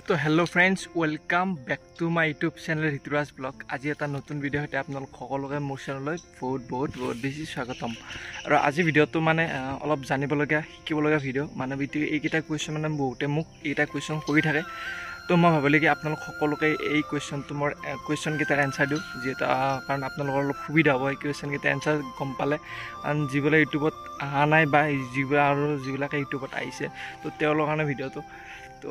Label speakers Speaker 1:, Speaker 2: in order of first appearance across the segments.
Speaker 1: তো hello' friends, welcome back to my YouTube channel Rituraj blog. আজি এটা নতুন ভিডিঅ' সৈতে আপোনালোক সকলোকে মোৰ চেনেললৈ বহুত বেছি স্বাগতম। আৰু আজি ভিডিঅ'টো মানে অলপ জানিবলগীয়া শিকিবলগীয়া ভিডিঅ' মানে এইকেইটা কুৱেশ্যন মানে বহুতে মোক এইকেইটা কুৱেশ্যন কৰি থাকে। তো মই ভাবিলোঁ কি আপোনালোক সকলোকে এই কুৱেশ্যনটো মোৰ কুৱেশ্যনকেইটাৰ এনচাৰ দিওঁ, যিহেতু কাৰণ আপোনালোকৰ অলপ সুবিধা হ'ব এই কুৱেশ্যনকেইটা এনচাৰ গম পালে। কাৰণ যিবিলাক ইউটিউবত অহা নাই বা যিবিলাকে ইউটিউবত আহিছে তো তেওঁলোকৰ কাৰণে ভিডিঅ'টো। তো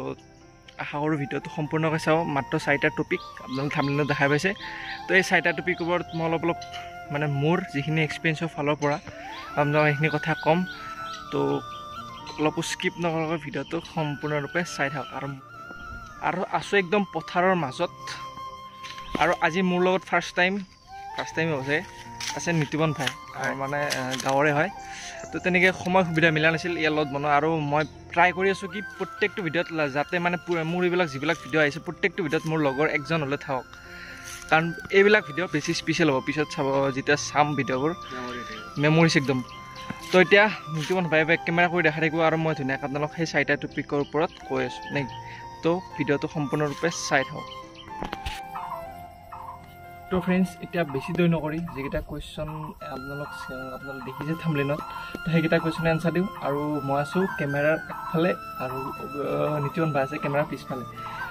Speaker 1: আশা কৰোঁ ভিডিঅ'টো সম্পূৰ্ণকৈ চাওঁ। মাত্ৰ 4টা টপিক আপোনালোকে থাম্বনেইলত দেখা পাইছে। তো এই 4টা টপিকৰ ওপৰত মই অলপ মানে মোৰ যিখিনি এক্সপিৰিয়েঞ্চৰ ফালৰ পৰা আপোনালোকক এইখিনি কথা ক'ম। তো অলপো স্কিপ নকৰাকৈ ভিডিঅ'টো সম্পূৰ্ণৰূপে চাই থাকক। আৰু আছোঁ একদম পথাৰৰ মাজত। আৰু আজি মোৰ লগত ফাৰ্ষ্ট টাইম আছে নিতুপন ভাই, আৰু মানে গাঁৱৰে হয়। তো তেনেকৈ সময় সুবিধা মিলা নাছিল ইয়াৰ লগত বনোৱা। আৰু মই ট্ৰাই কৰি আছোঁ কি প্ৰত্যেকটো ভিডিঅ'ত যাতে মানে মোৰ এইবিলাক যিবিলাক ভিডিঅ' আহিছে প্ৰত্যেকটো ভিডিঅ'ত মোৰ লগৰ একজন হ'লে থাকক, কাৰণ এইবিলাক ভিডিঅ' বেছি স্পেচিয়েল হ'ব। পিছত চাব যেতিয়া চাম ভিডিঅ'বোৰ মেমৰিজ একদম। তো এতিয়া নিতুপন ভাই বেক কেমেৰা কৰি দেখাই থাকিব আৰু মই ধুনীয়াকৈ আপোনালোক সেই 4টা টপিকৰ ওপৰত কৈ আছোঁ নেকি। তো ভিডিঅ'টো সম্পূৰ্ণৰূপে চাই থাকক। তো ফ্ৰেণ্ডছ, এতিয়া বেছি দেৰি নকৰি যিকেইটা কুৱেশ্যন আপোনালোক দেখিছে থাম্বনেইলত, তো সেইকেইটা কুৱেশ্যনৰ এনচাৰ দিওঁ। আৰু মই আছোঁ কেমেৰাৰ আগফালে আৰু নিতুপন ভাই আছে কেমেৰাৰ পিছফালে।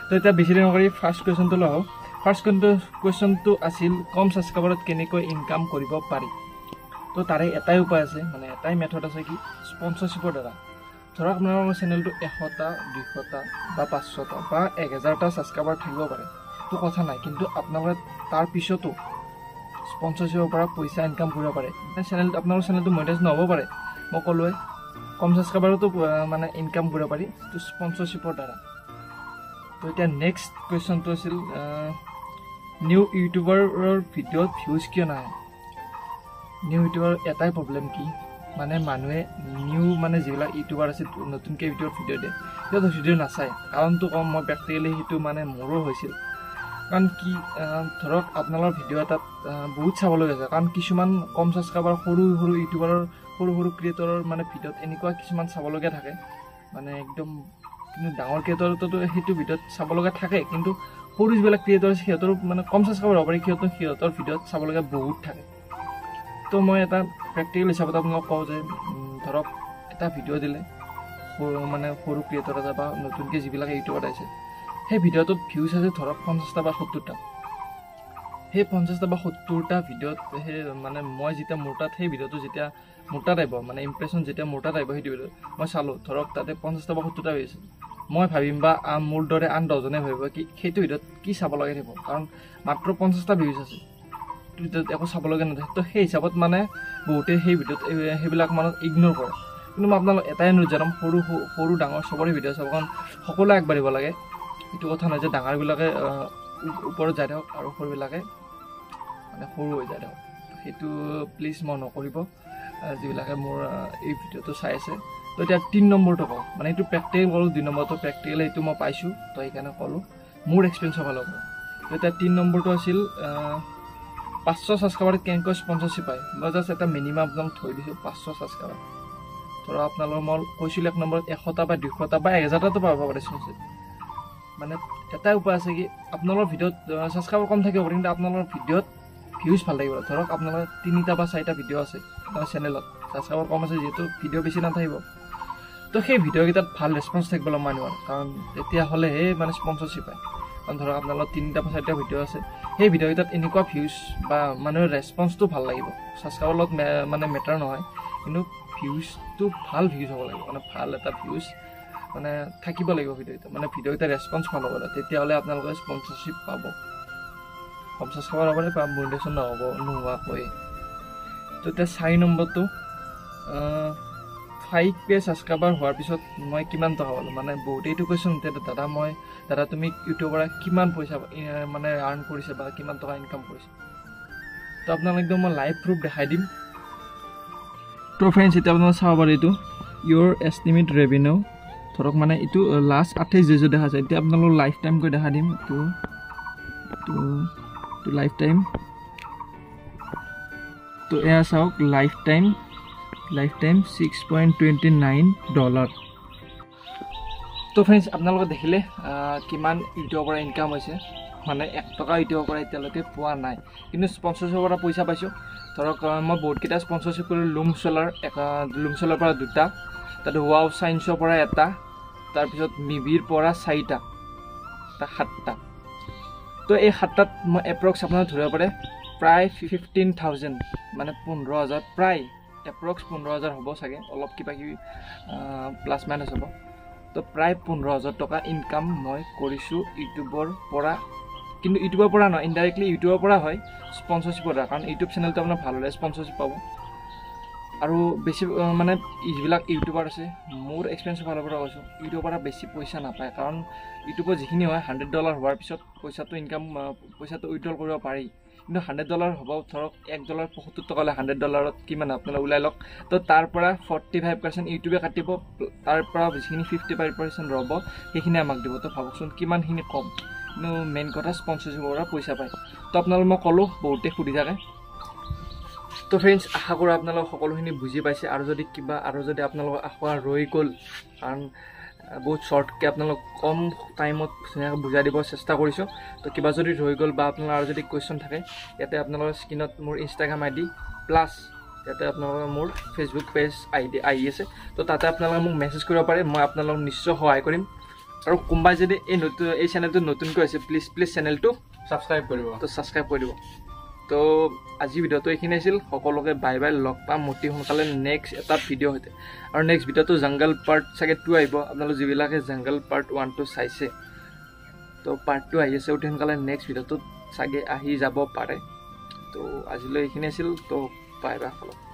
Speaker 1: তো এতিয়া বেছি দেৰি নকৰি ফাৰ্ষ্ট কুৱেশ্যনটো লওঁ। ফাৰ্ষ্ট কুৱেশ্যনটো আছিল কম ছাবস্ক্ৰাইবাৰত কেনেকৈ ইনকাম কৰিব পাৰি। তো তাৰে এটাই উপায় আছে, মানে এটাই মেথড আছে কি স্পনচৰশ্বিপৰ দ্বাৰা। ধৰক আপোনালোকৰ চেনেলটো 100টা 200টা বা 500টা বা 1000টা ছাবস্ক্ৰাইবাৰ থাকিব পাৰে, তো কথা নাই। কিন্তু আপোনালোকে তাৰ পিছতো স্পনচৰশ্বিপৰ পৰা পইচা ইনকাম কৰিব পাৰে। আপোনালোকৰ চেনেলটো মনিটাইজ নহ'ব পাৰে, মই ক'লোৱে কম ছাবস্ক্ৰাইবাৰতো মানে ইনকাম কৰিব পাৰি তো স্পনচৰশ্বিপৰ দ্বাৰা। তো এতিয়া নেক্সট কুৱেশ্যনটো আছিল নিউ ইউটিউবাৰৰ ভিডিঅ'ত ভিউজ কিয় নাহে। নিউ ইউটিউবাৰৰ এটাই প্ৰব্লেম কি, মানে মানুহে মানে যিবিলাক ইউটিউবাৰ আছে নতুনকৈ ইউটিউবত ভিডিঅ' দিয়ে সিহঁতৰ ভিডিঅ' নাচায়। কাৰণটো ক'ম, মই প্ৰেক্টিকেলি সেইটো মানে মোৰো হৈছিল। কাৰণ কি ধৰক আপোনালোকৰ ভিডিঅ' এটাত বহুত চাবলৈ আছে, কাৰণ কিছুমান কম ছাবস্ক্ৰাইবাৰ সৰু ইউটিউবাৰৰ সৰু ক্ৰিয়েটৰৰ মানে ভিডিঅ'ত এনেকুৱা কিছুমান চাবলগীয়া থাকে, মানে একদম। কিন্তু ডাঙৰ ক্ৰিয়েটৰতো সেইটো ভিডিঅ'ত চাবলগীয়া থাকে, কিন্তু সৰু যিবিলাক ক্ৰিয়েটৰ আছে সিহঁতৰ মানে কম ছাবস্ক্ৰাইবাৰ হ'ব পাৰি, সিহঁতৰ ভিডিঅ'ত চাবলগীয়া বহুত থাকে। তো মই এটা প্ৰেক্টিকেল হিচাপত আপোনালোকক কওঁ যে ধৰক এটা ভিডিঅ' দিলে সৰু ক্ৰিয়েটৰ এটা বা নতুনকৈ যিবিলাক ইউটিউবত আহিছে, সেই ভিডিঅ'টোত ভিউজ আছে ধৰক 50টা বা 70টা। সেই 50টা বা 70টা ভিডিঅ'ত সেই মানে মই যেতিয়া মোৰ তাত সেই ভিডিঅ'টো যেতিয়া মোৰ তাত আহিব, মানে ইমপ্ৰেশ্যন যেতিয়া মোৰ তাত আহিব সেইটো ভিডিঅ'ত মই চালোঁ, ধৰক তাতে 50টা বা 70টা হৈ আছে, মই ভাবিম বা মোৰ দৰে আন 10জনে ভাবিব কি সেইটো ভিডিঅ'ত কি চাব লগা থাকিব, কাৰণ মাত্ৰ 50টা ভিউজ আছে, ভিডিঅ'ত একো চাবলগীয়া নাথাকে। তো সেই হিচাপত মানে বহুতে সেই ভিডিঅ'ত সেইবিলাক মানুহ ইগন'ৰ কৰে। কিন্তু মই আপোনালোক এটাই অনুৰোধ জনাম, সৰু ডাঙৰ চবৰে ভিডিঅ' চাব, কাৰণ সকলোৱে আগবাঢ়িব লাগে। এইটো কথা নহয় যে ডাঙৰবিলাকে ওপৰত যাই থাকক আৰু সৰুবিলাকে মানে সৰু হৈ যায় থাকক। সেইটো প্লিজ মই নকৰিব যিবিলাকে মোৰ এই ভিডিঅ'টো চাই আছে। তো এতিয়া 3 নম্বৰটো কওঁ, মানে এইটো প্ৰেক্টিকেল ক'লোঁ, 2 নম্বৰটো প্ৰেক্টিকেল, এইটো মই পাইছোঁ তো সেইকাৰণে ক'লোঁ মোৰ এক্সপিৰিয়েঞ্চৰ ফালৰ পৰা। তো এতিয়া 3 নম্বৰটো আছিল 500 ছাবস্ক্ৰাইবাৰত কেনেকৈ স্পনচৰশ্বিপ পায়। মই জাষ্ট এটা মিনিমাম আপোনাক থৈ দিছোঁ 500 ছাবস্ক্ৰাইবাৰ। ধৰক আপোনালোকৰ মই কৈছিলোঁ 1 নম্বৰত 100টা বা 200টা বা 1000টাতো পাব পাৰে স্পনচৰশ্বিপ। মানে এটাই উপায় আছে কি আপোনালোকৰ ভিডিঅ'ত ছাবস্ক্ৰাইবাৰ কম থাকিব পাৰে, কিন্তু আপোনালোকৰ ভিডিঅ'ত ভিউজ ভাল লাগিব। ধৰক আপোনালোকৰ 3টা বা 4টা ভিডিঅ' আছে আপোনাৰ চেনেলত, ছাবস্ক্ৰাইবাৰ কম আছে যিহেতু ভিডিঅ' বেছি নাথাকিব, তো সেই ভিডিঅ'কেইটাত ভাল ৰেচপঞ্চ থাকিব লাগিব মানুহৰ, কাৰণ তেতিয়াহ'লেহে মানে স্পনচৰশ্বিপ পায়। কাৰণ ধৰক আপোনালোকৰ 3টা বা 4টা ভিডিঅ' আছে, সেই ভিডিঅ'কেইটাত এনেকুৱা ভিউজ বা মানুহৰ ৰেচপঞ্চটো ভাল লাগিব। ছাবস্ক্ৰাইবাৰ লগত মানে মেটাৰ নহয়, কিন্তু ভিউজটো ভাল ভিউজ হ'ব লাগিব, মানে ভাল এটা ভিউজ মানে থাকিব লাগিব ভিডিঅ'টো, মানে ভিডিঅ'কেইটা ৰেচপঞ্চ ভাল হ'ব লাগে, তেতিয়াহ'লে আপোনালোকে স্পনচৰশ্বিপ পাব। কম ছাবস্ক্ৰাইবাৰ হ'ব পাৰে বা মনিটাইজেশ্যন নোহোৱাকৈ। তো এতিয়া 4 নম্বৰটো 5K ছাবস্ক্ৰাইবাৰ হোৱাৰ পিছত মই কিমান টকা পালোঁ। মানে বহুতে এইটো কুৱেশ্যন সুধে, দাদা তুমি ইউটিউবৰ পৰা কিমান পইচা মানে আৰ্ণ কৰিছে বা কিমান টকা ইনকাম কৰিছে। তো আপোনালোক একদম মই লাইভ প্ৰুফ দেখাই দিম। তো ফ্ৰেণ্ডছ, এতিয়া আপোনালোকে চাব পাৰে এইটো ইয়'ৰ এষ্টিমেট ৰেভিনিউ। ধৰক মানে এইটো লাষ্ট 28 ডেজত দেখা যায়। এতিয়া আপোনালোক লাইফ টাইম কৰি দেখা দিম, এইটো লাইফ টাইম। তো এয়া চাওক লাইফ টাইম $6.29। তো ফ্ৰেণ্ডছ আপোনালোকে দেখিলে কিমান ইউটিউবৰ পৰা ইনকাম হৈছে মানে 1 টকা ইউটিউবৰ পৰা এতিয়ালৈকে পোৱা নাই কিন্তু স্পন্সৰশ্বিপৰ পৰা পইচা পাইছোঁ ধৰক মই বহুতকেইটা স্পন্সৰশ্বিপ কৰিলোঁ লুম চলাৰ পৰা 2টা তাতে ৱাও চাইন্সৰ পৰা 1টা তাৰপিছত মিভিৰ পৰা 4টা 7টা তো এই 7টাত মই এপ্ৰক্স আপোনালোকে ধৰিব পাৰে প্ৰায় 15,000 মানে 15,000 প্ৰায় এপ্ৰক্স 15,000 হ'ব চাগে অলপ কিবা কিবি প্লাছ মাইনাছ হ'ব তো প্ৰায় 15,000 টকা ইনকাম মই কৰিছোঁ ইউটিউবৰ পৰা কিন্তু ইউটিউবৰ পৰা নহয় ইনডাইৰেক্টলি ইউটিউবৰ পৰা হয় স্পন্সৰশ্বিপৰ দ্বাৰা কাৰণ ইউটিউব চেনেলটো আপোনাৰ ভাল হ'লে স্পন্সৰশ্বিপ পাব আৰু বেছি মানে যিবিলাক ইউটিউবাৰ আছে মোৰ এক্সপিৰিয়েঞ্চৰ ফালৰ পৰা কৈছোঁ ইউটিউবৰ পৰা বেছি পইচা নাপায় কাৰণ ইউটিউবত যিখিনি হয় $100 হোৱাৰ পিছত পইচাটো উইথড্ৰল কৰিব পাৰি কিন্তু $100 হ'ব ধৰক $1 75 টকা হ'লে $100 কিমান আপোনালোকে ওলাই লওক তো তাৰ পৰা 45% ইউটিউবে কাটিব তাৰ পৰা যিখিনি 55% ৰ'ব সেইখিনি আমাক দিব তো ভাবকচোন কিমানখিনি কম কিন্তু মেইন কথা স্পন্সৰশ্বিপৰ পৰা পইচা পায় তো আপোনালোকে মই ক'লোঁ বহুতে সুধি থাকে তো ফ্ৰেণ্ডছ আশা কৰোঁ আপোনালোকে সকলোখিনি বুজি পাইছে আৰু যদি আপোনালোকৰ আশা ৰৈ গ'ল কাৰণ বহুত শ্বৰ্টকৈ আপোনালোক কম টাইমত ধুনীয়াকৈ বুজাই দিব চেষ্টা কৰিছোঁ তো কিবা যদি ৰৈ গ'ল বা আপোনালোকৰ আৰু যদি কুৱেশ্যন থাকে ইয়াতে আপোনালোকৰ স্ক্ৰীণত মোৰ ইনষ্টাগ্ৰাম ID প্লাছ ইয়াতে আপোনালোকৰ মোৰ ফেচবুক পেজ ID আহি আছে তো তাতে আপোনালোকে মোক মেছেজ কৰিব পাৰে মই আপোনালোকক নিশ্চয় সহায় কৰিম আৰু কোনোবাই যদি এই চেনেলটো নতুনকৈ আছে প্লিজ চেনেলটো
Speaker 2: ছাবস্ক্ৰাইব কৰিব
Speaker 1: তো ছাবস্ক্ৰাইব কৰি দিব তো আজি ভিডিঅ'টো এইখিনি আছিল সকলোকে বাই বাই লগ পাম অতি সোনকালে নেক্সট এটা ভিডিঅ' সৈতে আৰু নেক্সট ভিডিঅ'টো জংগল পাৰ্ট চাগে 2 আহিব আপোনালোকে যিবিলাকে জংগল পাৰ্ট 1 2 চাইছে তো পাৰ্ট 2 আহি আছে অতি সোনকালে নেক্সট ভিডিঅ'টোত চাগে আহি যাব পাৰে তো আজিলৈ এইখিনি আছিল তো বাই বাই সকলো